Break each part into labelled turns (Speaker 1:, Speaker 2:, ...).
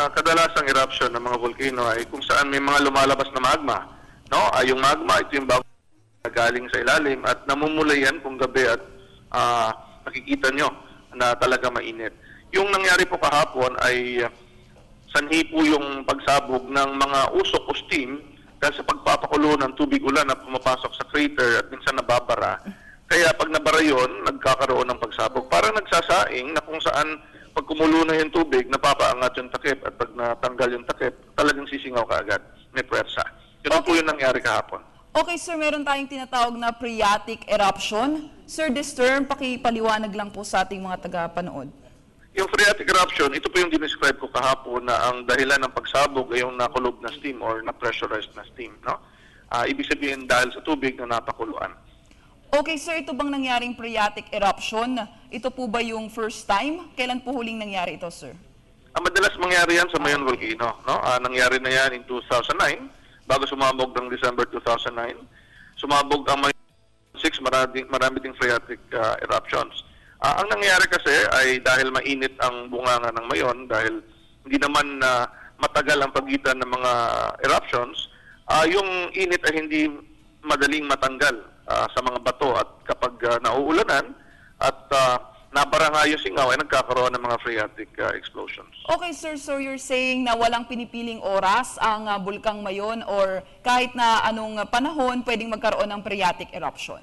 Speaker 1: kadalasang eruption ng mga volcano ay kung saan may mga lumalabas na magma. No? Yung magma, ito yung bago galing sa ilalim at namumula yan kung gabi at nakikita nyo na talaga mainit. Yung nangyari po kahapon ay sanhi po yung pagsabog ng mga usok o steam dahil sa pagpapakulo ng tubig ulan na pumapasok sa crater at minsan nababara. Kaya pag nabara yun, nagkakaroon ng pagsabog. Parang nagsasaing na kung saan pag kumulo na yung tubig, napapaangat yung takip at pag natanggal yung takip, talagang sisingaw ka agad. May pwersa. Yun po yung nangyari kahapon.
Speaker 2: Okay, sir, meron tayong tinatawag na phreatic eruption. Sir, this term, pakipaliwanag lang po sa ating mga taga-panood.
Speaker 1: Yung phreatic eruption, ito po yung dinescribe ko kahapon na ang dahilan ng pagsabog ay yung nakulob na steam or na-pressurized na steam. No? Ibig sabihin dahil sa tubig na napakuluan.
Speaker 2: Okay, sir, ito bang nangyaring phreatic eruption? Ito po ba yung first time? Kailan po huling nangyari ito, sir?
Speaker 1: Madalas mangyari yan sa Mayon Volcano. No? Nangyari na yan in 2009, bago sumabog ng December 2009. Sumabog ang Mayon 6, marami ding phreatic eruptions. Ang nangyari kasi ay dahil mainit ang bunganga ng Mayon, dahil hindi naman matagal ang pagitan ng mga eruptions, yung init ay hindi madaling matanggal sa mga bato at kapag nauulanan at nabara nga yung singaw ay nagkakaroon ng mga phreatic explosions.
Speaker 2: Okay, sir, so you're saying na walang pinipiling oras ang bulkang Mayon or kahit na anong panahon pwedeng magkaroon ng phreatic eruption?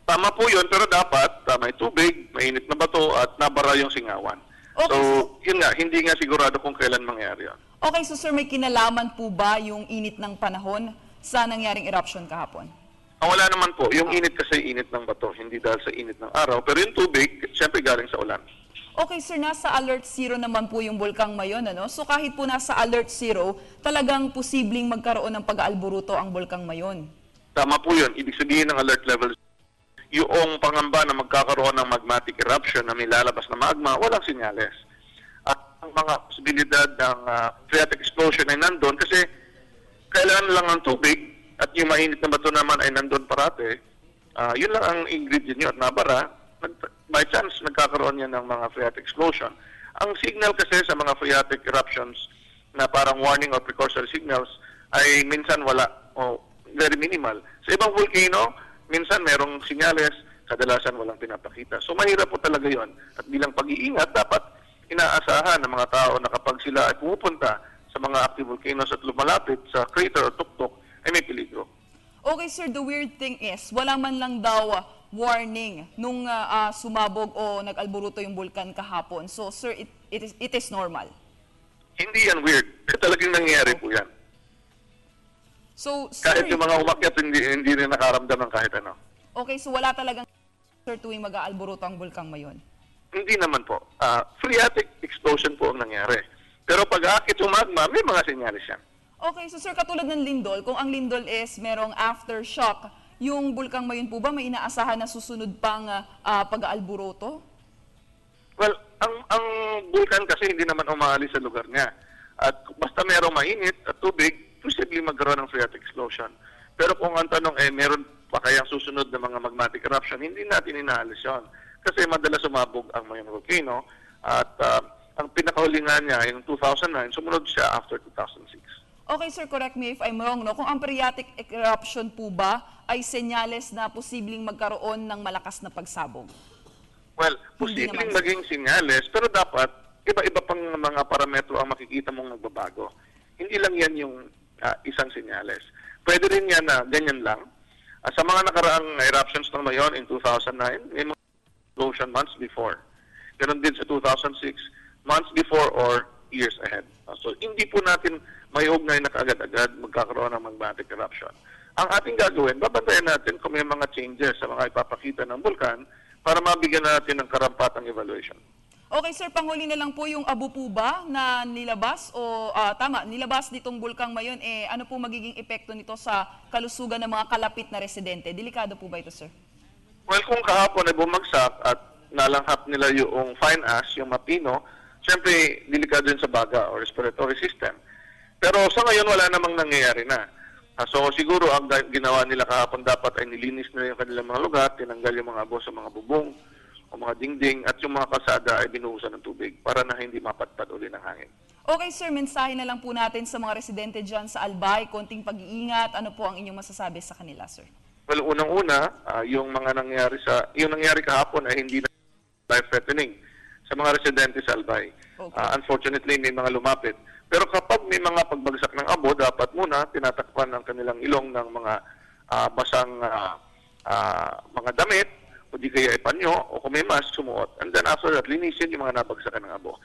Speaker 1: Tama po yun, pero dapat may tubig, mainit na bato at nabara yung singawan.
Speaker 2: Okay,
Speaker 1: so, yun nga, hindi nga sigurado kung kailan mangyari yun.
Speaker 2: Okay, so sir, may kinalaman po ba yung init ng panahon sa nangyaring eruption kahapon?
Speaker 1: Wala naman po. Yung init kasi init ng bato, hindi dahil sa init ng araw. Pero yung tubig, siyempre galing sa ulan.
Speaker 2: Okay, sir, nasa alert 0 naman po yung bulkang Mayon, ano? So kahit po nasa alert 0, talagang posibleng magkaroon ng pag-aalburuto ang bulkang Mayon.
Speaker 1: Tama po yun. Ibig sabihin ng alert level, yung pangamba na magkakaroon ng magmatic eruption na may lalabas na magma, walang sinyales. At ang mga posibilidad ng phreatic explosion ay nandun kasi kailangan lang ng tubig at yung mainit na bato naman ay nandun parate. Yun lang ang ingredient nyo at nabara. By chance, nagkakaroon yan ng mga phreatic explosion. Ang signal kasi sa mga phreatic eruptions na parang warning or precautionary signals ay minsan wala o very minimal. Sa ibang volcano, minsan merong sinyales, kadalasan walang pinapakita. So mahirap po talaga yon. At bilang pag-iingat, dapat inaasahan ng mga tao na kapag sila ay pumupunta sa mga active volcanoes at lumalapit sa crater o tuktok, ay may peligro.
Speaker 2: Okay, sir, the weird thing is, wala man lang daw warning nung sumabog o nag-alburuto yung bulkan kahapon. So, sir, it is normal.
Speaker 1: Hindi yan weird. Talagang nangyayari po yan.
Speaker 2: So, sir,
Speaker 1: kahit yung mga umakyat, hindi rin nakaramdam ng kahit ano.
Speaker 2: Okay, so wala talagang, sir, tuwing mag-aalburuto ang bulkang Mayon?
Speaker 1: Hindi naman po. Phreatic explosion po ang nangyari. Pero pag-aakit yung magma, may mga senyalis yan.
Speaker 2: Okay, so sir, katulad ng lindol, kung ang lindol is merong aftershock, yung bulkang Mayon po ba may inaasahan na susunod pang pag-aalburuto?
Speaker 1: Well, ang bulkan kasi hindi naman umaalis sa lugar niya. At basta merong mainit at tubig, posibleng magkaroon ng phreatic explosion. Pero kung ang tanong meron pa kayang susunod na mga magmatic eruption, hindi natin inaalis yun. Kasi madalas sumabog ang Mayon Volcano at ang pinakahulingan niya yung 2009, sumunod siya after 2006.
Speaker 2: Okay, sir, correct me if I'm wrong, no? Kung ang phreatic eruption po ba ay senyales na posibleng magkaroon ng malakas na pagsabog?
Speaker 1: Well, posibleng maging senyales, pero dapat iba-iba pang mga parametro ang makikita mong nagbabago. Hindi lang yan yung isang senyales. Pwede rin yan na ganyan lang. Sa mga nakaraang eruptions ng Mayon in 2009, may mga explosion months before. Ganon din sa 2006, months before or years ahead. So, hindi po natin may ugnay na kaagad-agad magkakaroon ng magmatic eruption. Ang ating gagawin, babantayan natin kung may mga changes sa mga ipapakita ng bulkan para mabigyan natin ng karampatang evaluation.
Speaker 2: Okay, sir, panghuli na lang po yung abo po ba na nilabas o nilabas nitong bulkang Mayon, ano po magiging epekto nito sa kalusugan ng mga kalapit na residente? Delikado po ba ito, sir?
Speaker 1: Well, kung kahapon ay bumagsak at nalanghap nila yung fine ash, yung mapino, siyempre delikado yun sa baga o respiratory system. Pero sa ngayon, wala namang nangyayari na. So siguro ang ginawa nila kahapon dapat ay nilinis nila yung kanilang mga lugar, tinanggal yung mga abo sa mga bubong o mga dingding at yung mga kalsada ay binuhusan ng tubig para na hindi mapatpad uli ng hangin.
Speaker 2: Okay sir, mensahe na lang po natin sa mga residente dyan sa Albay, konting pag-iingat. Ano po ang inyong masasabi sa kanila, sir?
Speaker 1: Well, unang-una, yung nangyari kahapon ay hindi na life-threatening sa mga residente sa Albay.
Speaker 2: Okay.
Speaker 1: Unfortunately, may mga lumapit. Pero kapag may mga pagbagsak ng abo, dapat muna tinatakpan ang kanilang ilong ng mga basang mga damit, o di kaya ipanyo, o kung may mask, sumuot. And then after that, linisin yung mga nabagsakan ng abo.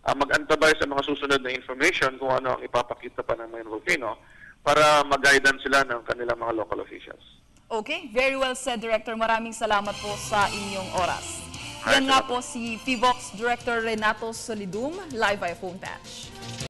Speaker 1: Mag-antabay sa mga susunod na information kung ano ang ipapakita pa ng Mayon Volcano para mag-guidean sila ng kanilang mga local officials.
Speaker 2: Okay, very well said, Director. Maraming salamat po sa inyong oras. Yan nga po si PHIVOLCS Director Renato Solidum, live by phone patch.